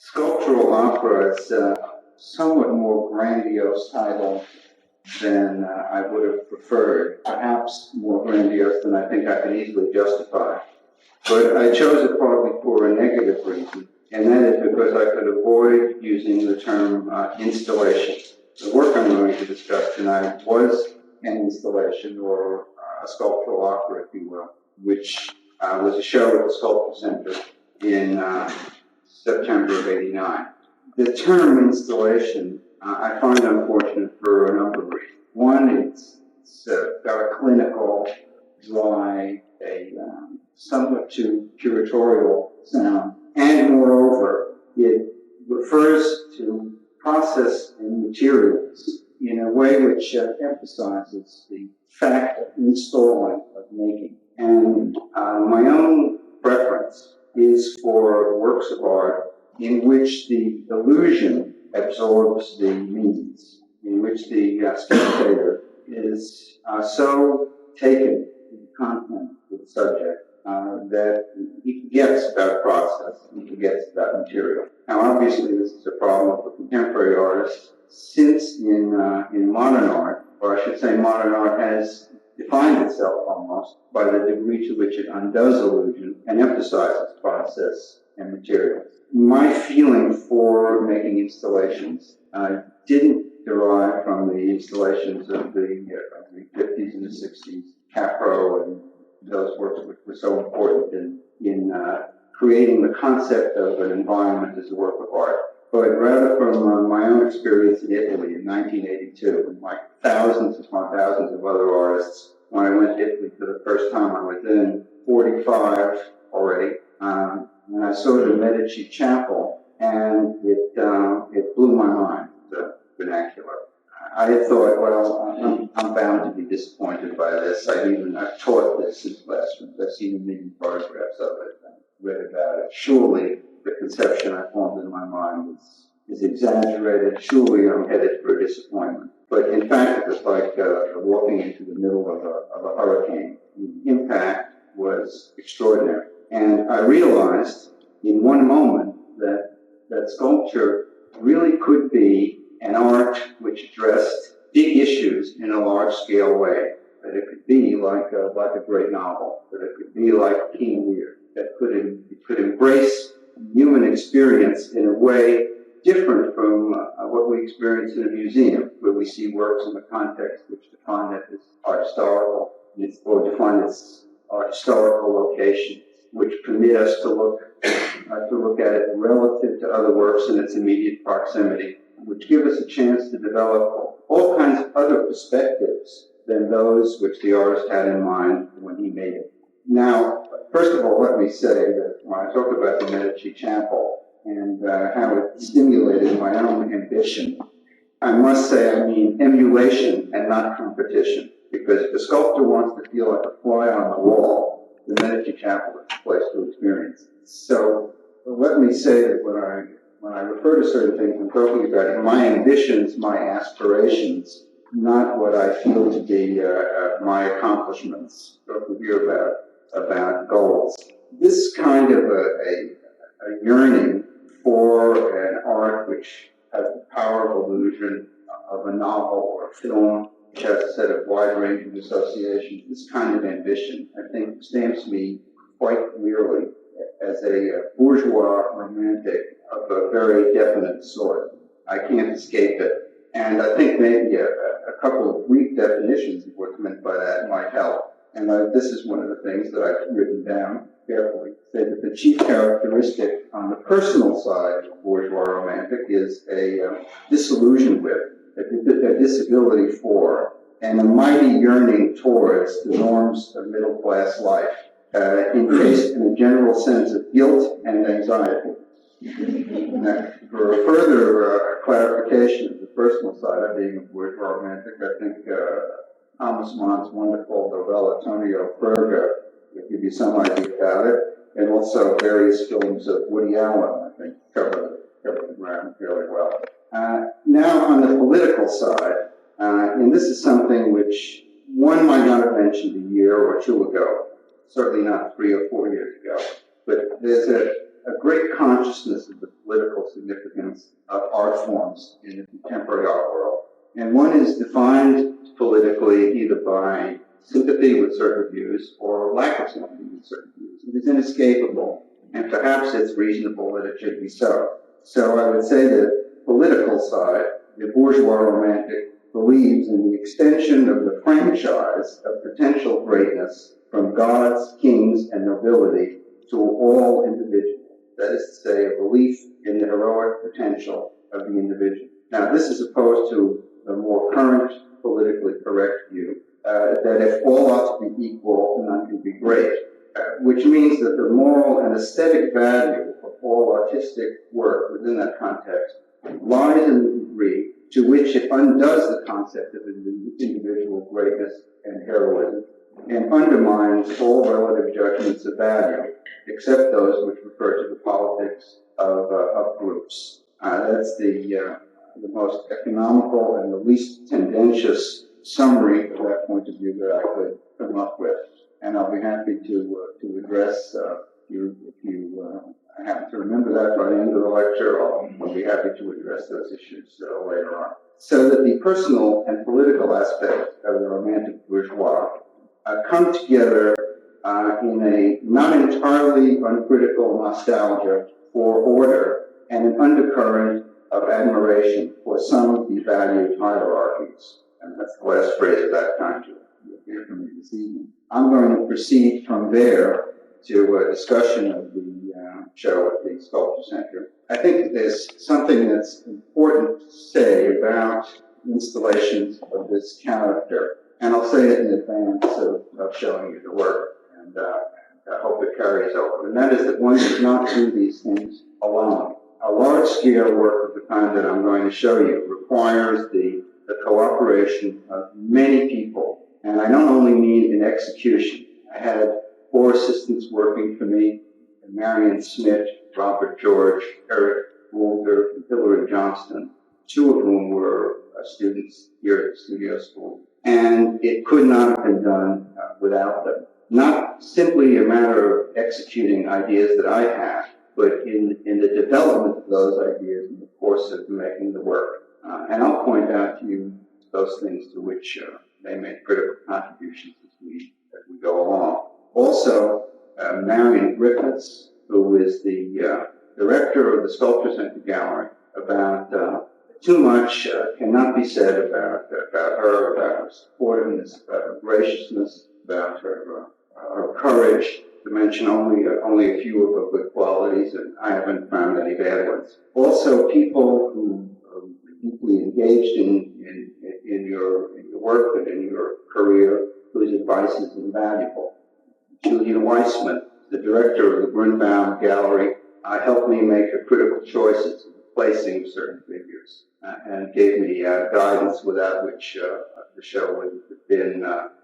Sculptural opera is a somewhat more grandiose title than I would have preferred, perhaps more grandiose than I think I can easily justify. But I chose it partly for a negative reason, and that is because I could avoid using the term installation. The work I'm going to discuss tonight was an installation, or a sculptural opera, if you will, which was a show at the Sculptural Center in September of '89. The term installation I find unfortunate for a number of reasons. One, it's got a clinical, dry, somewhat too curatorial sound, and moreover, it refers to process and materials in a way which emphasizes the fact of installing, of making. And my own preference is for works of art in which the illusion absorbs the means, in which the spectator is so taken with the content of the subject that he forgets about process, he forgets about material. Now, obviously, this is a problem for contemporary artists, since in modern art, or I should say modern art has defined itself almost by the degree to which it undoes illusion and emphasizes process and materials. My feeling for making installations didn't derive from the installations of the 50s and the 60s, Capro and those works which were so important in creating the concept of an environment as a work of art, but rather from my own experience in Italy in 1982, and like thousands upon thousands of other artists. When I went to Italy for the first time, I was then 45 already, and I saw the Medici Chapel, and it blew my mind, the vernacular. I had thought, well, I'm bound to be disappointed by this. I've taught this in classrooms. I've seen a million photographs of it and read about it. Surely the conception I formed in my mind is exaggerated. Surely I'm headed for a disappointment. But in fact, it was like walking into the middle of a hurricane. The impact was extraordinary. And I realized in one moment that sculpture really could be an art which addressed big issues in a large-scale way. That it could be like a great novel. That it could be like King Lear. That it could embrace human experience in a way different from what we experience in a museum, where we see works in the context which define it as art historical, or define its art historical locations, which permit us to look at it relative to other works in its immediate proximity, which give us a chance to develop all kinds of other perspectives than those which the artist had in mind when he made it. Now, first of all, let me say that when I talk about the Medici Chapel and how it stimulated my own ambition, I must say I mean emulation and not competition, because if a sculptor wants to feel like a fly on the wall, the Medici Chapel is the place to experience. So let me say that when I refer to certain things, I'm talking about my ambitions, my aspirations, not what I feel to be my accomplishments. Talk with you about goals. This kind of a yearning for an art which has the power of illusion, of a novel or a film, which has a set of wide-ranging associations, this kind of ambition, I think, stamps me quite clearly as a bourgeois romantic of a very definite sort. I can't escape it. And I think maybe a couple of brief definitions of what's meant by that might help. And this is one of the things that I've written down carefully. Say that the chief characteristic on the personal side of bourgeois romantic is a disillusion with, a disability for, and a mighty yearning towards the norms of middle-class life, encased in a general sense of guilt and anxiety. Now, for a further clarification of the personal side of being a bourgeois romantic, I think Thomas Mann's wonderful novella, Tonio Ferga, will give you some idea about it, and also various films of Woody Allen, I think, cover the ground fairly well. Now, on the political side, and this is something which one might not have mentioned a year or two ago, certainly not 3 or 4 years ago, but there's a a great consciousness of the political significance of art forms in the contemporary art world. And one is defined politically either by sympathy with certain views or lack of sympathy with certain views. It is inescapable, and perhaps it's reasonable that it should be so. So I would say that political side, the bourgeois romantic, believes in the extension of the franchise of potential greatness from gods, kings, and nobility to all individuals. That is to say, a belief in the heroic potential of the individual. Now, this is opposed to the more current politically correct view that if all ought to be equal, none can be great, which means that the moral and aesthetic value of all artistic work within that context lies in the degree to which it undoes the concept of individual greatness and heroism and undermines all relative judgments of value, except those which refer to the politics of groups. That's the most economical and the least tendentious summary of that point of view that I could come up with. And I'll be happy to address, if you happen to remember that by the end of the lecture, I'll be happy to address those issues later on. So that the personal and political aspects of the romantic bourgeois come together in a not entirely uncritical nostalgia for order and an undercurrent of admiration for some of the valued hierarchies. And that's the last phrase of that kind you'll hear from me this evening. I'm going to proceed from there to a discussion of the show at the Sculpture Center. I think there's something that's important to say about installations of this character, and I'll say it in advance of showing you the work, and I hope it carries over. And that is that one does not do these things alone. A large-scale work of the kind that I'm going to show you requires the cooperation of many people, and I don't only mean in execution. I had 4 assistants working for me: Marion Smith, Robert George, Eric Woolder, and Hillary Johnston, 2 of whom were students here at the studio school. And it could not have been done without them. Not simply a matter of executing ideas that I had, but in the development of those ideas in the course of making the work. And I'll point out to you those things to which they made critical contributions as we go along. Also, Marion Griffiths, who is the director of the Sculpture Center Gallery, about too much cannot be said about her, about her supportiveness, about her graciousness, about her courage, to mention only a few of her good qualities, and I haven't found any bad ones. Also, people who are deeply engaged in your work and in your career, whose advice is invaluable. Julian Weissman, the director of the Grunbaum Gallery, helped me make the critical choices in placing certain figures and gave me guidance without which the show wouldn't have been,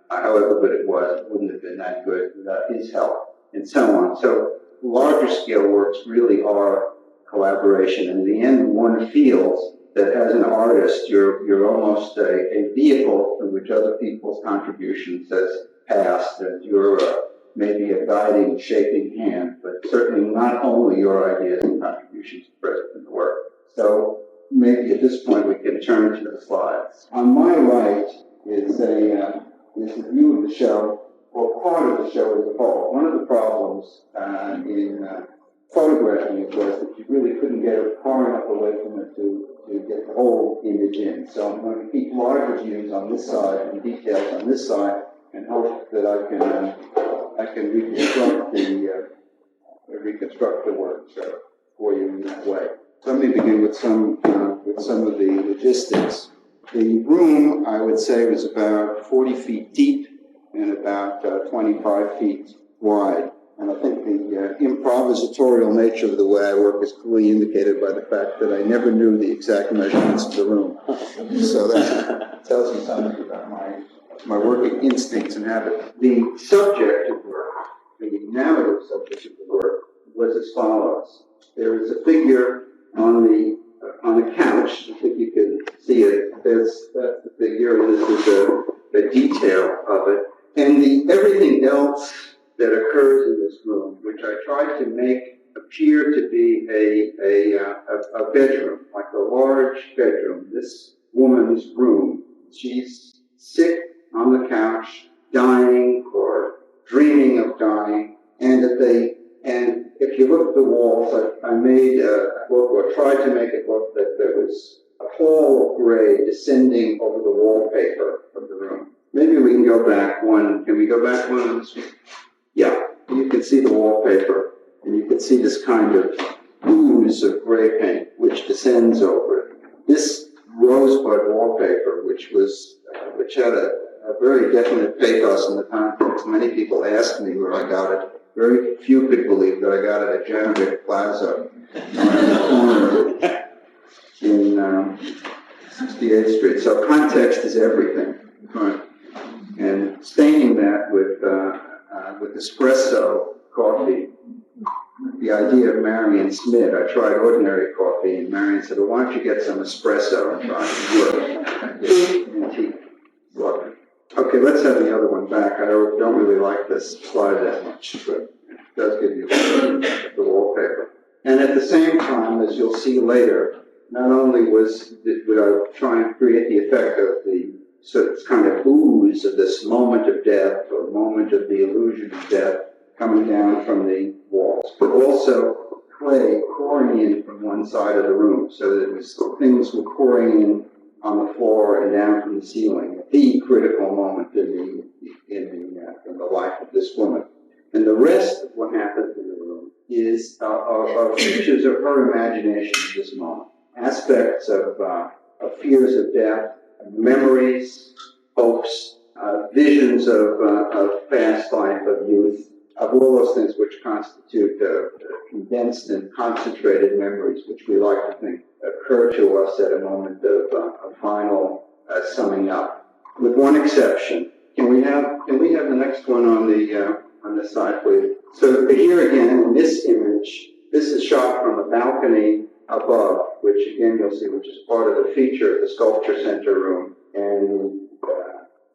however good it was, it wouldn't have been that good without his help, and so on. So larger scale works really are collaboration. In the end, one feels that as an artist, you're almost a vehicle through which other people's contributions has passed, and you're maybe a guiding, shaping hand, but certainly not only your ideas and contributions present in the work. So maybe at this point we can turn to the slides. On my right is a view of the show, or part of the show as a whole. One of the problems in photographing it was that you really couldn't get it far enough away from it to get the whole image in. So I'm going to keep larger views on this side and details on this side, and hope that I can reconstruct the work for you in that way. So let me begin with some of the logistics. The room, I would say, was about 40 feet deep and about 25 feet wide. And I think the improvisatorial nature of the way I work is clearly indicated by the fact that I never knew the exact measurements of the room. So that tells you something about my working instincts and habits. The subject of work, the narrative subject of the work, was as follows. There is a figure on the couch. I think you can see it. That's the figure, and this is a detail of it. And everything else that occurs in this room, which I tried to make appear to be a bedroom, like a large bedroom. This woman's room. She's sick on the couch, dying or dreaming of dying, and if you look at the walls, I made a look, or tried to make it look that there was a pall of gray descending over the wallpaper of the room. Maybe we can go back one. Can we go back one on this one? Yeah, you can see the wallpaper, and you can see this kind of ooze of gray paint which descends over it. This rosebud wallpaper, which had a very definite pathos in the context. Many people asked me where I got it. Very few could believe that I got it at Janovic Plaza around the corner in 68th Street. So context is everything. Right. And staining that with espresso coffee, the idea of Marion Smith, I tried ordinary coffee, and Marion said, well, why don't you get some espresso and try it? Antique water. Okay, let's have the other one back. I don't really like this slide that much, but it does give you the wallpaper. And at the same time, as you'll see later, not only would I try and create the effect of it's kind of ooze of this moment of death, or moment of the illusion of death coming down from the walls, but also clay pouring in from one side of the room, so that things were pouring in on the floor and down from the ceiling, the critical moment in the life of this woman. And the rest of what happens in the room are features of her imagination at this moment, aspects of fears of death, memories, hopes, visions of past life, of youth, of all those things which constitute condensed and concentrated memories, which we like to think occur to us at a moment of final summing up. With one exception, can we have the next one on the side, please? So here again, in this image, this is shot from a balcony above, which again you'll see, which is part of the feature of the Sculpture Center room, and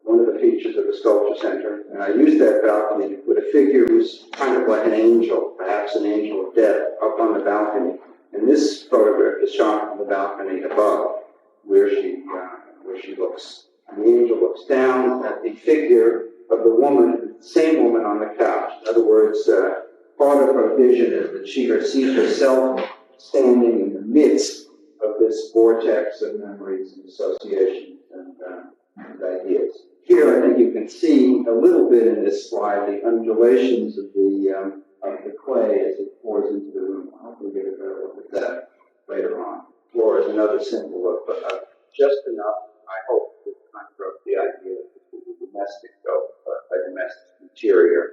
one of the features of the Sculpture Center. And I used that balcony to put a figure who's kind of like an angel, perhaps an angel of death, up on the balcony. And this photograph is shot from the balcony above, where she looks. And the angel looks down at the figure of the woman, the same woman on the couch. In other words, part of her vision is that she sees herself standing in the midst of this vortex of memories and associations and ideas. Here, I think you can see a little bit in this slide the undulations of the clay as it pours into the room. I'll hopefully get a better look at that later on. Floor is another simple look, but just enough, I hope, to conjure up the idea that this was a domestic interior.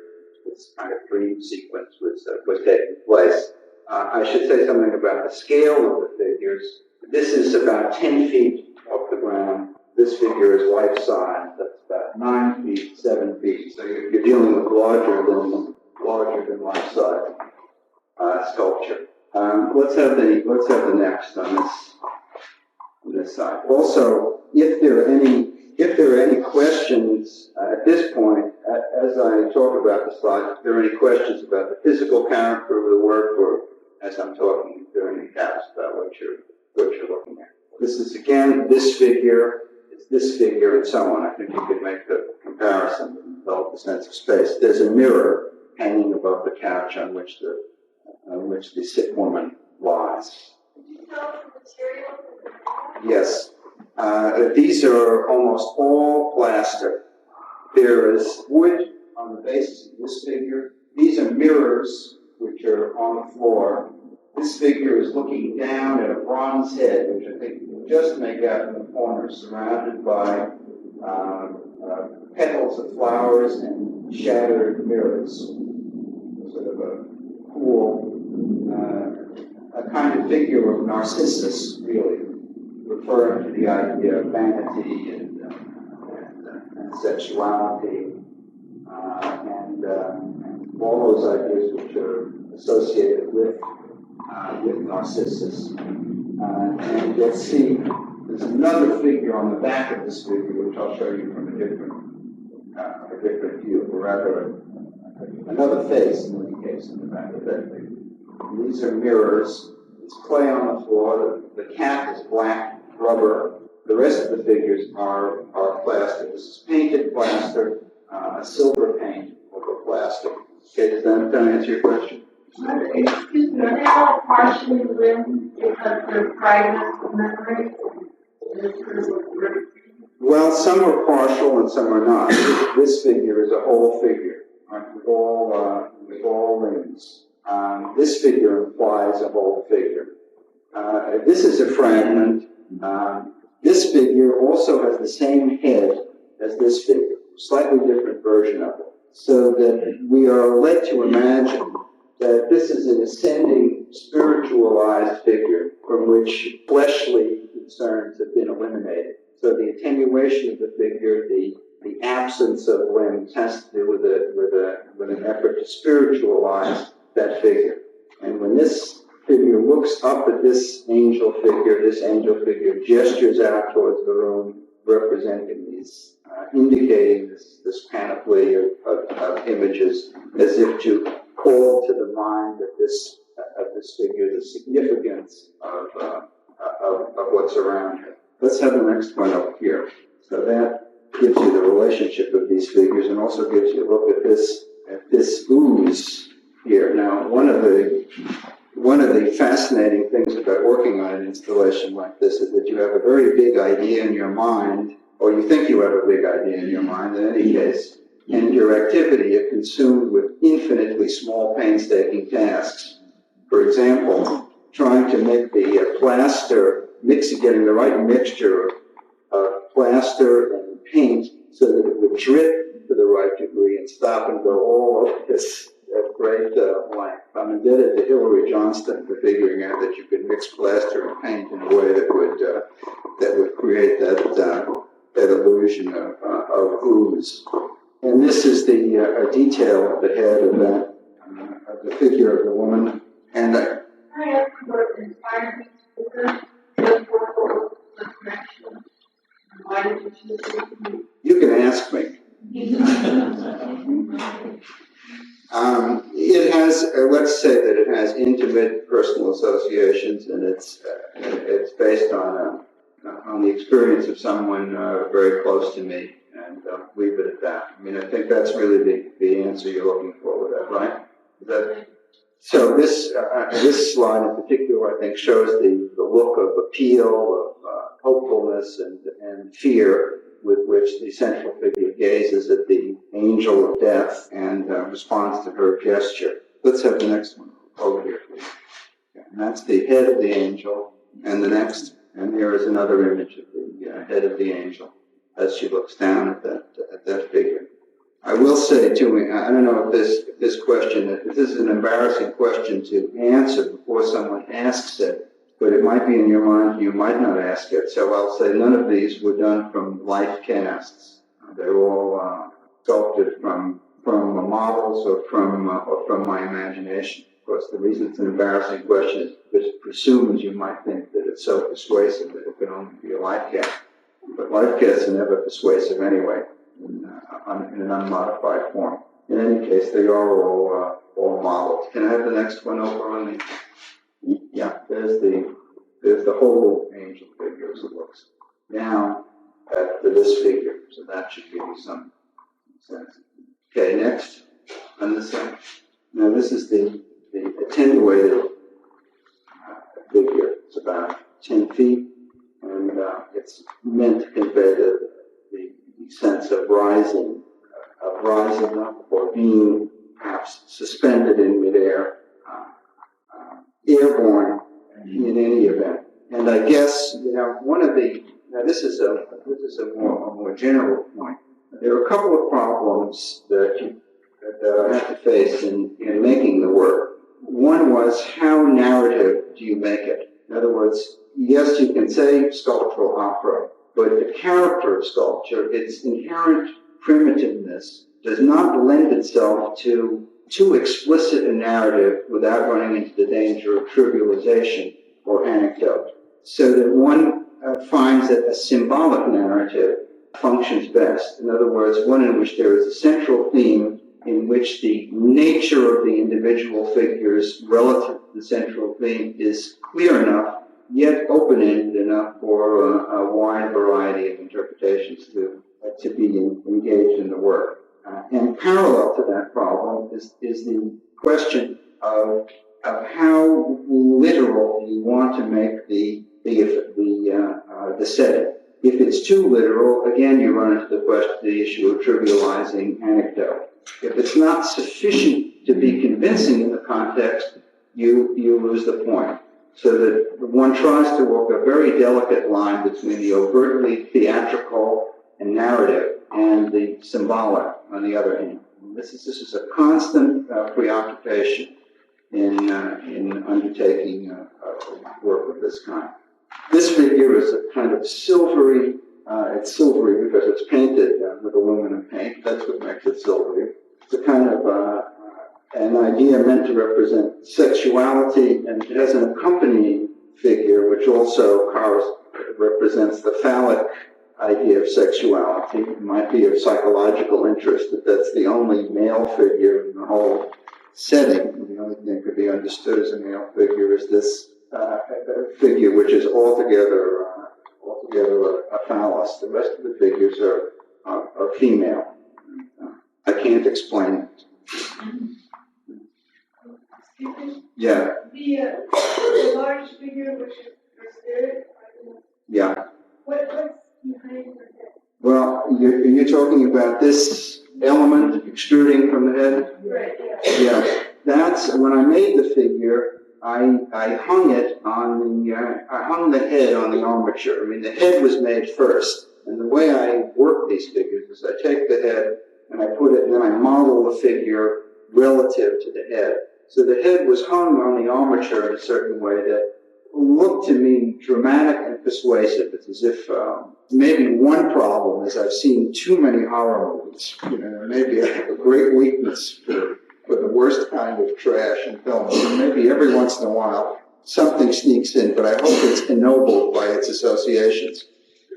This kind of dream sequence was taking place. I should say something about the scale of the figures. This is about 10 feet off the ground. This figure is life-size. That's about 9 feet, 7 feet. So you're dealing with larger than life-size sculpture. Let's have the next on this side. Also, if there are any questions at this point, as I talk about the slides, if there are any questions about the physical character of the work, or as I'm talking, if there are any doubts about what you're looking at. This is again this figure. This figure and so on. I think you can make the comparison and develop a sense of space. There's a mirror hanging above the couch on which the sick woman lies. Did you tell the material? Yes. These are almost all plaster. There is wood on the basis of this figure. These are mirrors which are on the floor. This figure is looking down at a bronze head, which I think you can just make out in the corner, surrounded by petals of flowers and shattered mirrors. Sort of a cool, a kind of figure of Narcissus, really, referring to the idea of vanity and sexuality and all those ideas which are associated with Narcissus. And you'll see there's another figure on the back of this figure, which I'll show you from a different view, or rather another face in any case in the back of that figure. These are mirrors. It's clay on the floor. The cap is black rubber. The rest of the figures are plastic. This is painted plaster, a silver paint over plastic. Okay, does that answer your question? Excuse me, are they all partially limb because they're fragments of memory? Well, some are partial and some are not. This figure is a whole figure, right, with all limbs. This figure implies a whole figure. This is a fragment. This figure also has the same head as this figure, slightly different version of it, so that we are led to imagine that this is an ascending, spiritualized figure from which fleshly concerns have been eliminated. So the attenuation of the figure, the absence of limbs has to do with an effort to spiritualize that figure. And when this figure looks up at this angel figure gestures out towards the room, representing these, indicating this panoply of images, as if to call to the mind of this figure the significance of what's around it. Let's have the next one up here. So that gives you the relationship of these figures, and also gives you a look at this ooze here. Now, one of the fascinating things about working on an installation like this is that you have a very big idea in your mind, or you think you have a big idea in your mind in any case, and your activity is consumed with infinitely small, painstaking tasks. For example, trying to make the plaster, getting the right mixture of plaster and paint so that it would drip to the right degree and stop and go all over this great length. I'm indebted to Hillary Johnston for figuring out that you could mix plaster and paint in a way that would create that illusion of ooze. And this is a detail of the head of the figure of the woman. And I ask what inspired you to do this connection? Why did you choose it? You can ask me. It has, let's say that it has intimate personal associations, and it's based on the experience of someone very close to me, and leave it at that. I mean, I think that's really the answer you're looking for with that, right? So this slide in particular, I think, shows the look of appeal, of hopefulness and fear with which the central figure gazes at the angel of death and responds to her gesture. Let's have the next one over here, please. Okay, and that's the head of the angel, and the next, and here is another image of the head of the angel as she looks down at that figure. I will say, too, I don't know if this question, if this is an embarrassing question to answer before someone asks it, but it might be in your mind, you might not ask it. So I'll say none of these were done from life casts. They're all sculpted from models or from my imagination. Of course, the reason it's an embarrassing question is because it presumes you might think that it's so persuasive that it can only be a life cast. But life casts are never persuasive anyway, in an unmodified form. In any case, they are all modeled. Can I have the next one over on the? Yeah, there's the whole angel figure as it looks. Now, to this figure, so that should give you some sense. Okay, next, on this side. Now, this is the attenuated figure. It's about 10 feet, and it's meant to convey the sense of rising up or being perhaps suspended in midair. Airborne in any event. And I guess, one of this is a more general point. There are a couple of problems that I had to face in making the work. One was, how narrative do you make it? In other words, yes, you can say sculptural opera, but the character of sculpture, its inherent primitiveness, does not lend itself to too explicit a narrative without running into the danger of trivialization or anecdote. So that one finds that a symbolic narrative functions best. In other words, one in which there is a central theme in which the nature of the individual figures relative to the central theme is clear enough, yet open-ended enough for a wide variety of interpretations to be engaged in the work. And parallel to that problem is the question of how literal you want to make the setting. If it's too literal, again, you run into the issue of trivializing anecdote. If it's not sufficient to be convincing in the context, you lose the point. So that one tries to walk a very delicate line between the overtly theatrical and narrative and the symbolic on the other hand. This is a constant preoccupation in undertaking work of this kind. This figure is a kind of silvery, it's silvery because it's painted with aluminum paint. That's what makes it silvery. It's a kind of an idea meant to represent sexuality, and it has an accompanying figure which also represents the phallic idea of sexuality. It might be of psychological interest, but that's the only male figure in the whole setting. The only thing that could be understood as a male figure is this figure, which is altogether a phallus. The rest of the figures are female. I can't explain it. Yeah. The large figure, which is her spirit. Yeah. What's behind her head? Well, you're talking about this element extruding from the head? Right, yeah. Yeah. That's, when I made the figure, I hung it on I hung the head on the armature. I mean, the head was made first. And the way I work these figures is I take the head and I put it, and then I model the figure relative to the head. So the head was hung on the armature in a certain way that looked to me dramatic and persuasive. It's as if maybe one problem is I've seen too many horror movies. Maybe I have a great weakness for the worst kind of trash in films. And maybe every once in a while something sneaks in, but I hope it's ennobled by its associations.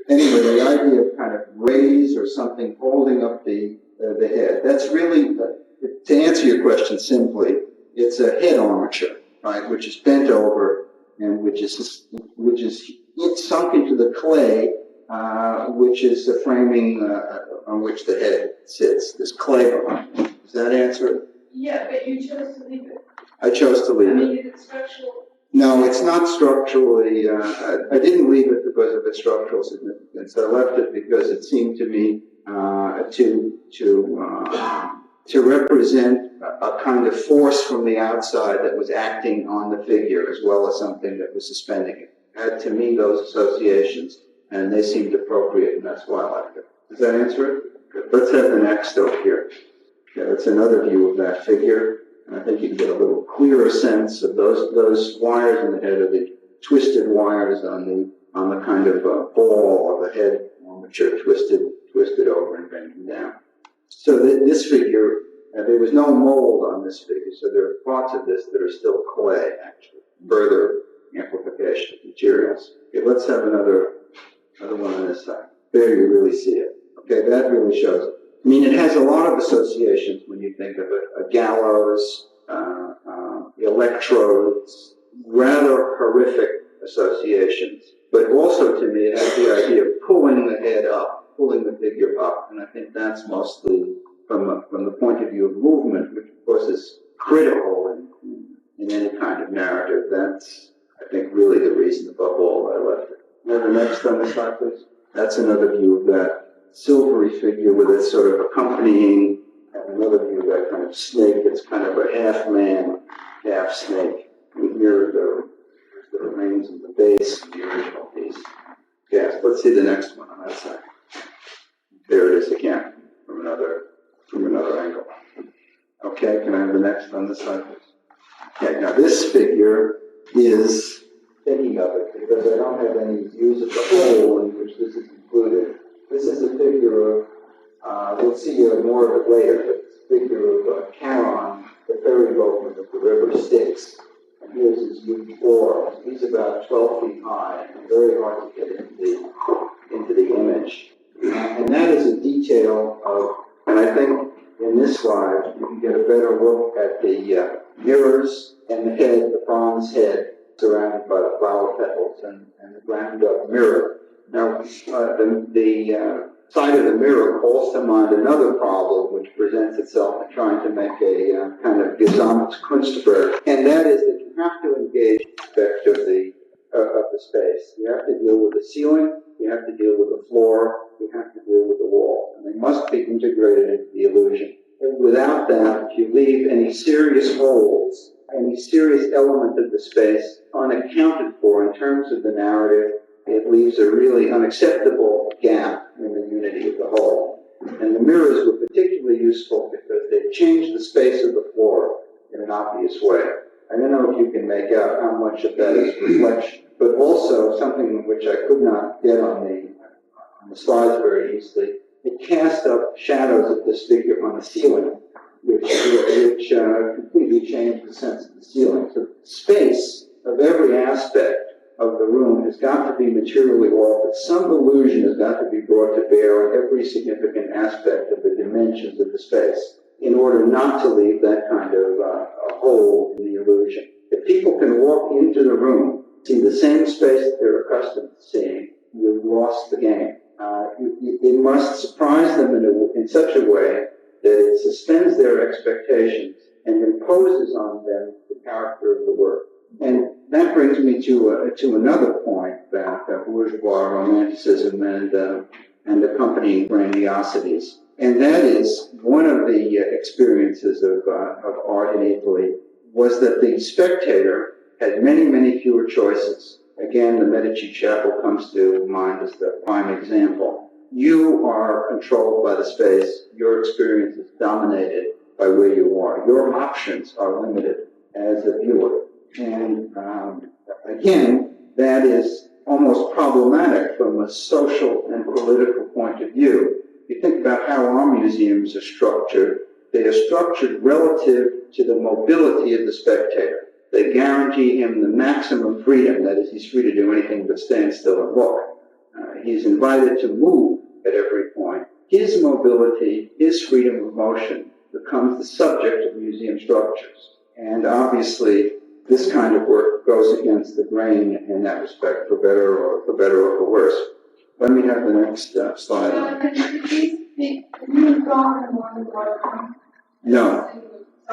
Anyway, the idea of kind of rays or something holding up the head, that's really, to answer your question simply, it's a head armature, right, which is bent over and which is sunk into the clay, which is the framing on which the head sits, this clay behind it. Does that answer it? Yeah, but you chose to leave it. I chose to leave it. I mean, is it structural? No, it's not structurally. I didn't leave it because of its structural significance. I left it because it seemed to me to represent a kind of force from the outside that was acting on the figure as well as something that was suspending it. It had to me those associations, and they seemed appropriate, and that's why I left it. Does that answer it? Good. Let's have the next up here. Okay, that's another view of that figure. And I think you can get a little clearer sense of those wires in the head are the twisted wires on the kind of ball of the head armature twisted over and bending down. So this figure, there was no mold on this figure, so there are parts of this that are still clay, actually. Further amplification of materials. Okay, let's have another one on this side. There you really see it. Okay, that really shows it. I mean, it has a lot of associations when you think of it. A gallows, electrodes, rather horrific associations. But also, to me, it has the idea of pulling the head up, pulling the figure up. And I think that's mostly from the point of view of movement, which, of course, is critical in any kind of narrative. That's, I think, really the reason above all that I left it. And the next on the slide, please. That's another view of that silvery figure with its sort of accompanying, and another view of that kind of snake. It's kind of a half man, half snake. And here are the remains of the base of the original piece. Yes, let's see the next one on that side. There it is again, from another angle. Okay, can I have the next on this side, please? Okay, now this figure is, thinking of it, because I don't have any views of the whole in which this is included. This is a figure of, we'll see more of it later, but it's a figure of Charon, the ferry boatman of the river Styx. And here's his huge oar. He's about 12 feet high, and very hard to get into the image. And that is a detail of, and I think in this slide, you can get a better look at the mirrors and the head, the bronze head, surrounded by the flower petals and the ground-up mirror. Now, the side of the mirror calls to mind another problem which presents itself in trying to make a kind of gesamtes Kunstwerk, and that is that you have to engage aspect of the space. You have to deal with the ceiling, you have to deal with the floor, you have to deal with the wall, and they must be integrated into the illusion. And without that, if you leave any serious holes, any serious element of the space unaccounted for in terms of the narrative, it leaves a really unacceptable gap in the unity of the whole. And the mirrors were particularly useful because they changed the space of the floor in an obvious way. I don't know if you can make out how much of that is reflection, but also something which I could not get on the slides very easily. It cast up shadows of this figure on the ceiling, which completely changed the sense of the ceiling. So the space of every aspect of the room has got to be materially altered. Some illusion has got to be brought to bear on every significant aspect of the dimensions of the space in order not to leave that kind of a hole in the illusion. If people can walk into the room, see the same space that they're accustomed to seeing, you've lost the game. It must surprise them in such a way that it suspends their expectations and imposes on them the character of the work. And that brings me to another point about bourgeois romanticism and accompanying grandiosities. And that is one of the experiences of art in Italy was that the spectator had many, many fewer choices. Again, the Medici Chapel comes to mind as the prime example. You are controlled by the space. Your experience is dominated by where you are. Your options are limited as a viewer. And again, that is almost problematic from a social and political point of view. If you think about how our museums are structured, they are structured relative to the mobility of the spectator. They guarantee him the maximum freedom, that is, he's free to do anything but stand still and look. He's invited to move at every point. His mobility, his freedom of motion becomes the subject of museum structures. And obviously, this kind of work goes against the grain in that respect, for better or for worse. Let me have the next slide. Can you draw in more than one? No.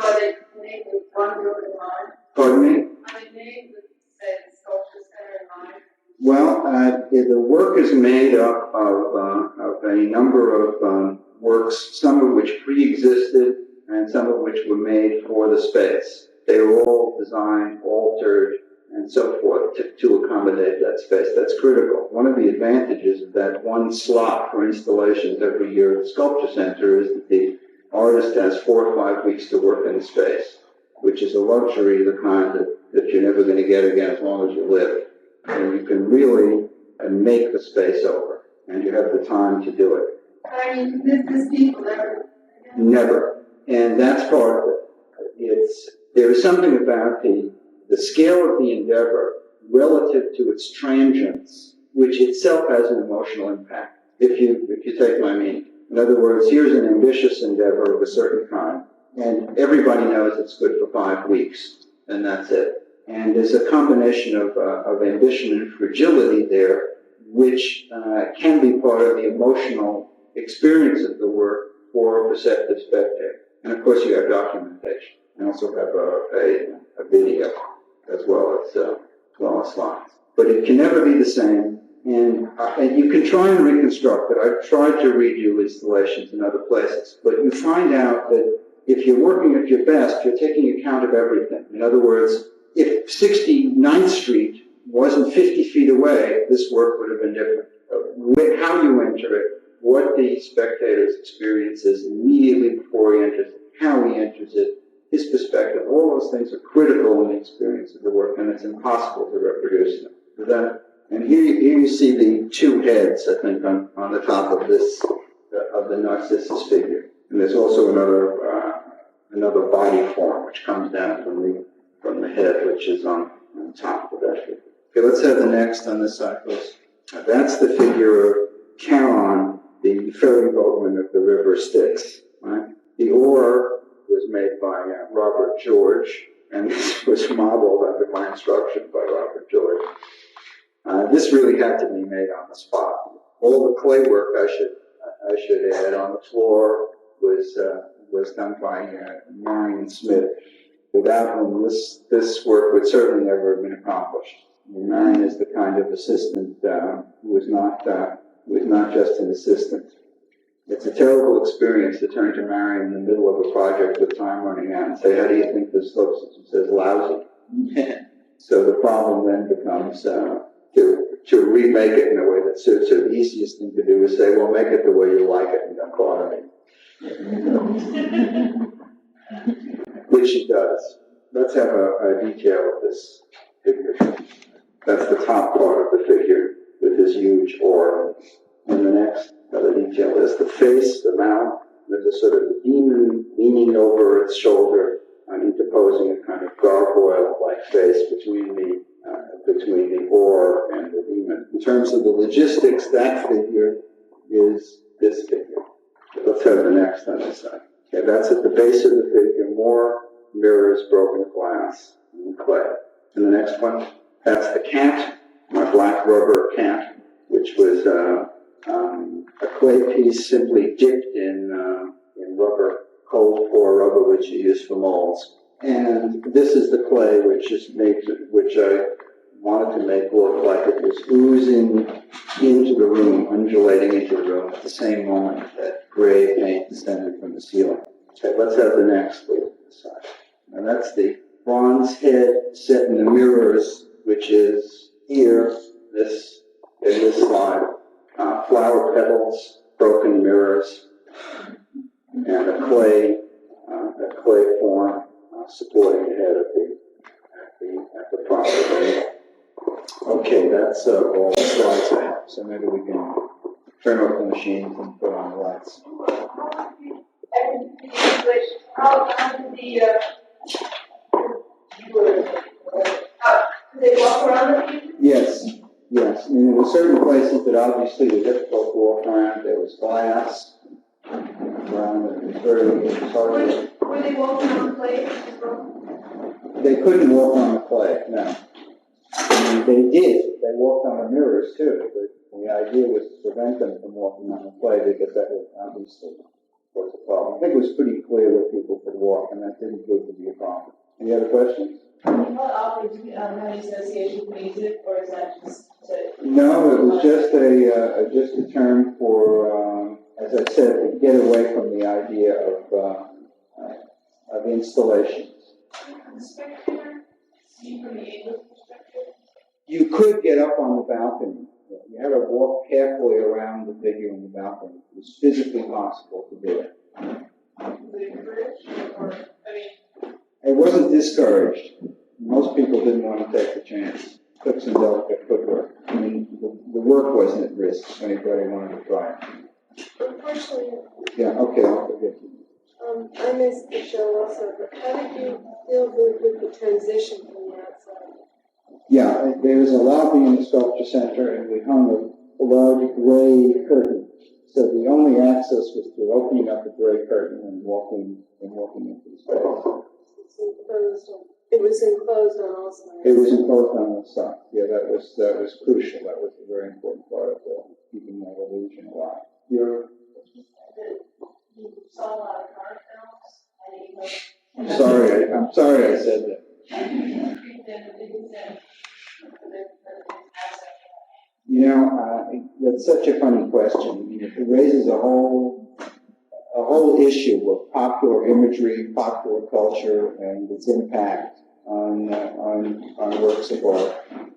So they made with one group in mind? Pardon me? Are they made with, say, the sculpture center in mind? Well, the work is made up of a number of works, some of which pre-existed and some of which were made for the space. They were all designed, altered, and so forth to accommodate that space. That's critical. One of the advantages of that one slot for installations every year at the Sculpture Center is that the artist has 4 or 5 weeks to work in the space, which is a luxury of the kind that you're never going to get again as long as you live. And you can really make the space over, and you have the time to do it. I mean, this people never. Never. And that's part of it. There is something about the scale of the endeavor relative to its transience, which itself has an emotional impact, if you take my meaning. In other words, here's an ambitious endeavor of a certain kind, and everybody knows it's good for 5 weeks, and that's it. And there's a combination of ambition and fragility there, which can be part of the emotional experience of the work for a perceptive spectator. And of course, you have documentation. You also have a video as well as slides. But it can never be the same. And you can try and reconstruct it. I've tried to redo installations in other places, but you find out that if you're working at your best, you're taking account of everything. In other words, if 69th Street wasn't 50 feet away, this work would have been different. How you enter it, what the spectator's experience is immediately before he enters it, how he enters it, his perspective, all those things are critical in the experience of the work, and it's impossible to reproduce them. And here you see the 2 heads, I think, on the top of this, of the Narcissus figure. And there's also another body form which comes down from the head, which is on top of that figure. Okay, let's have the next on this side, please. That's the figure of Charon, the ferry boatman of the river Styx. Right? The oar Robert George, and this was modeled under my instruction by Robert George. This really had to be made on the spot. All the clay work, I should add, on the floor was done by Marion Smith, without whom this work would certainly never have been accomplished. Marion is the kind of assistant who was not just an assistant. It's a terrible experience to turn to Marion in the middle of a project with time running out and say, "How do you think this looks?" And she says, "Lousy." So the problem then becomes to remake it in a way that suits her. The easiest thing to do is say, "Well, make it the way you like it and don't bother me." Which she does. Let's have a detail of this figure. That's the top part of the figure with his huge aura. And the next other detail is the face, the mouth. There's a sort of demon leaning over its shoulder, interposing a kind of gargoyle-like face between the oar and the demon. In terms of the logistics, that figure is this figure. Let's have the next on this side. Okay, that's at the base of the figure. More mirrors, broken glass, and clay. And the next one, that's the cat, my black rubber cat, which was a clay piece simply dipped in rubber, cold pour rubber, which you use for molds. And this is the clay which I wanted to make look like it was oozing into the room, undulating into the room at the same moment that gray paint descended from the ceiling. Okay, let's have the next please. And that's the bronze head set in the mirrors, which is here, in this slide. Flower petals, broken mirrors, and a clay form supporting the head at the proper level. Okay, that's all the slides I have. So maybe we can turn off the machines and put on the lights. They walk around the people? Yes. I mean, there were certain places that obviously were difficult to walk around. There was glass around it. It was very hard. Were they walking on the clay? They couldn't walk on the clay, no. I mean, they did. They walked on the mirrors too. But the idea was to prevent them from walking on the clay because that would obviously cause a problem. I think it was pretty clear where people could walk, and that didn't prove to be a problem. Any other questions? What offers do you have any association with music, or is that just No, it was just a term for, as I said, to get away from the idea of installations. You could get up on the balcony. You had to walk carefully around the figure on the balcony. It was physically possible to do it. It wasn't discouraged. Most people didn't want to take the chance. Took some delicate footwork. I mean, the work wasn't at risk if anybody wanted to try it. Unfortunately, Yeah, okay, I'll forget you. I missed the show also, but how did you deal with the transition from the outside? Yeah, there was a lobby in the Sculpture Center, and we hung a large gray curtain. So the only access was through opening up the gray curtain and walking into the space. It was enclosed on all sides. It was enclosed on all sides. Yeah, that was crucial. That was a very important part of keeping that illusion alive. you saw a lot of car films? I'm sorry I said that. You know, that's such a funny question. I mean, it raises a whole issue of popular imagery, popular culture, and its impact on works of art.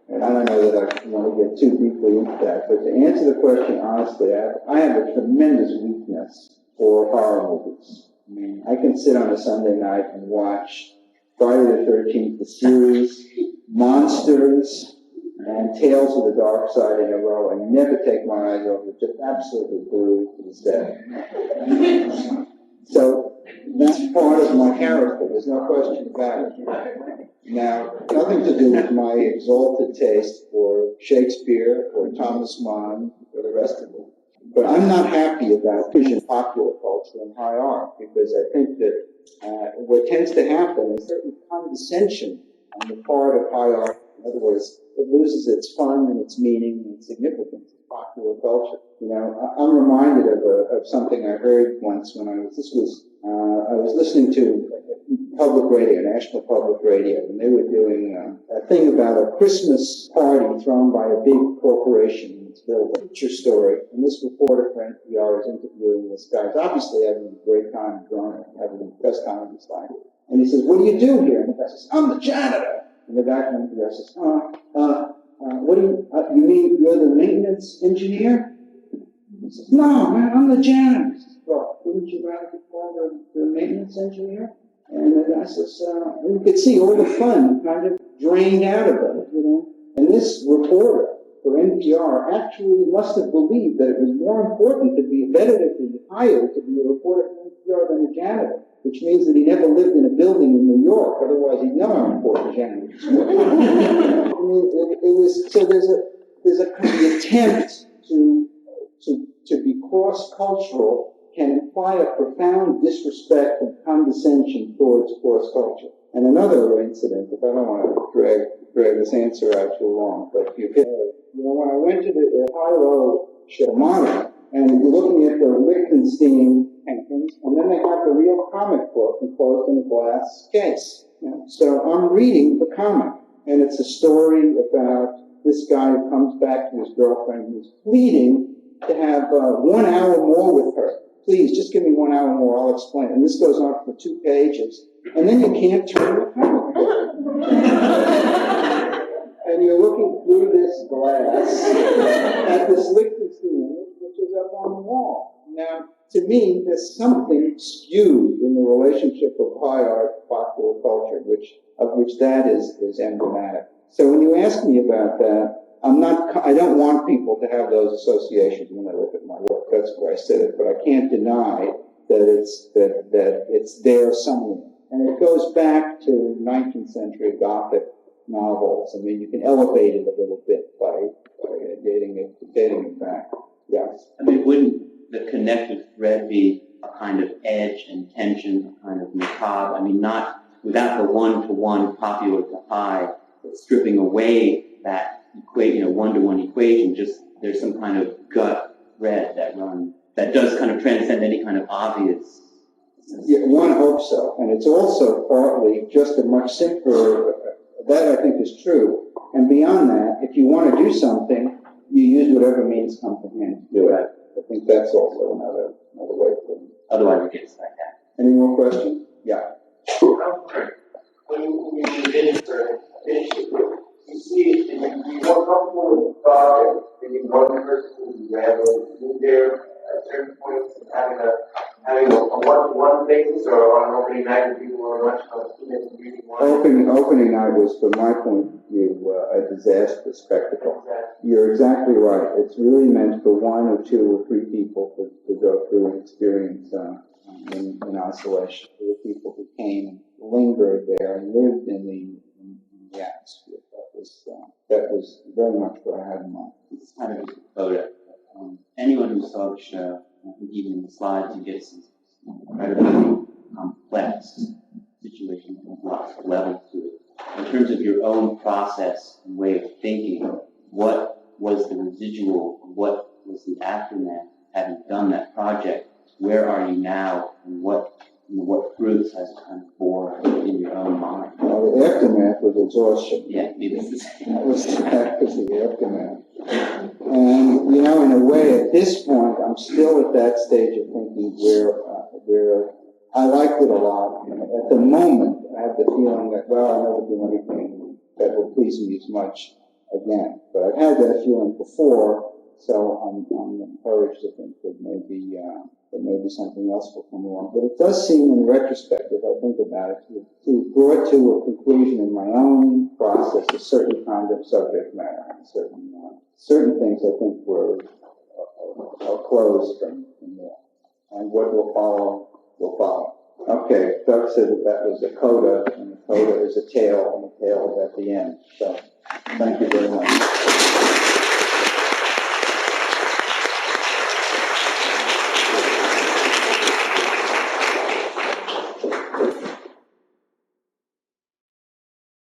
And I don't know that I want to get too deeply into that, but to answer the question honestly, I have a tremendous weakness for horror movies. I mean, I can sit on a Sunday night and watch Friday the 13th, the series, Monsters, and Tales of the Dark Side in a row, and never take my eyes off it, just absolutely glued to the set. So that's part of my character, there's no question about it. Now, nothing to do with my exalted taste for Shakespeare or Thomas Mann or the rest of them. But I'm not happy about vision popular culture and high art, because I think that what tends to happen is certain condescension on the part of high art. In other words, it loses its fun and its meaning and significance of popular culture. You know, I'm reminded of something I heard once when I was listening to public radio, national public radio, and they were doing a thing about a Christmas party thrown by a big corporation in its building. True story. And this reporter for NPR is interviewing this guy. He's obviously having a great time enjoying it, having the best time of his life. And he says, "What do you do here?" And the guy says, "I'm the janitor." And the guy from NPR says, "What do you mean you're the maintenance engineer?" He says, "No, man, I'm the janitor." He says, "Well, wouldn't you rather be called the maintenance engineer?" And the guy says, you could see all the fun kind of drained out of it, you know. And this reporter for NPR actually must have believed that it was more important better to be hired to be a reporter for NPR than a janitor, which means that he never lived in a building in New York, otherwise he'd know how important janitors were. I mean, it was, so there's a kind of attempt to be cross-cultural can imply a profound disrespect and condescension towards cross culture. And another incident, if I don't want to drag this answer out too long, but when I went to the high-low show, and you're looking at the Lichtenstein paintings, and then they have the real comic book enclosed in a glass case. You know? So I'm reading the comic, and it's a story about this guy who comes back to his girlfriend who's pleading to have 1 hour more with her. Please, just give me 1 hour more, I'll explain. And this goes on for 2 pages. And then you can't turn the comic book. And you're looking through this glass at this Lichtenstein, which is up on the wall. Now, to me, there's something skewed in the relationship of high art to popular culture, of which that is emblematic. So when you ask me about that, I don't want people to have those associations when they look at my work. That's why I said it, but I can't deny that it's there somewhere. And it goes back to 19th century Gothic novels. I mean, you can elevate it a little bit by dating it back. Yes. I mean, wouldn't the connective thread be a kind of edge and tension, a kind of macabre? I mean, not without the one-to-one popular to high, stripping away that one-to-one equation, just there's some kind of gut thread that does kind of transcend any kind of obvious. Yeah, one hopes so. And it's also partly just a much simpler, that I think is true. And beyond that, if you want to do something, you use whatever means come to hand to do it. I think that's also another way to put it. Otherwise it gets like that. Any more questions? Yeah. When you finish you see, you're more comfortable with the project, maybe one person will be rather in there at certain points and having a one-to-one basis, or on an opening night when people are much reading one. Opening night was, from my point of view, a disastrous spectacle. You're exactly right. It's really meant for 1 or 2 or 3 people to go through an experience in isolation. There were people who came and lingered there and lived in the atmosphere. That was very much what I had in mind. It's kind of a coda. Anyone who saw the show, I think even in the slides, you get some incredibly complex situation with lots of levels to it. In terms of your own process and way of thinking, what was the residual, what was the aftermath, having done that project? Where are you now, and what fruits has it kind of borne in your own mind? Well, the aftermath was exhaustion. Yeah, maybe it's the same. That was the aftermath. And, in a way, at this point, I'm still at that stage of thinking where I liked it a lot. At the moment, I have the feeling that, I'll never do anything that will please me as much again. But I've had that feeling before, so I'm encouraged to think that maybe something else will come along. But it does seem, in retrospect, if I think about it, to brought to a conclusion in my own process a certain kind of subject matter, certain things I think were closed from there. And what will follow will follow. Okay, Doug said that was a coda, and a coda is a tail, and a tail is at the end. So, thank you very much.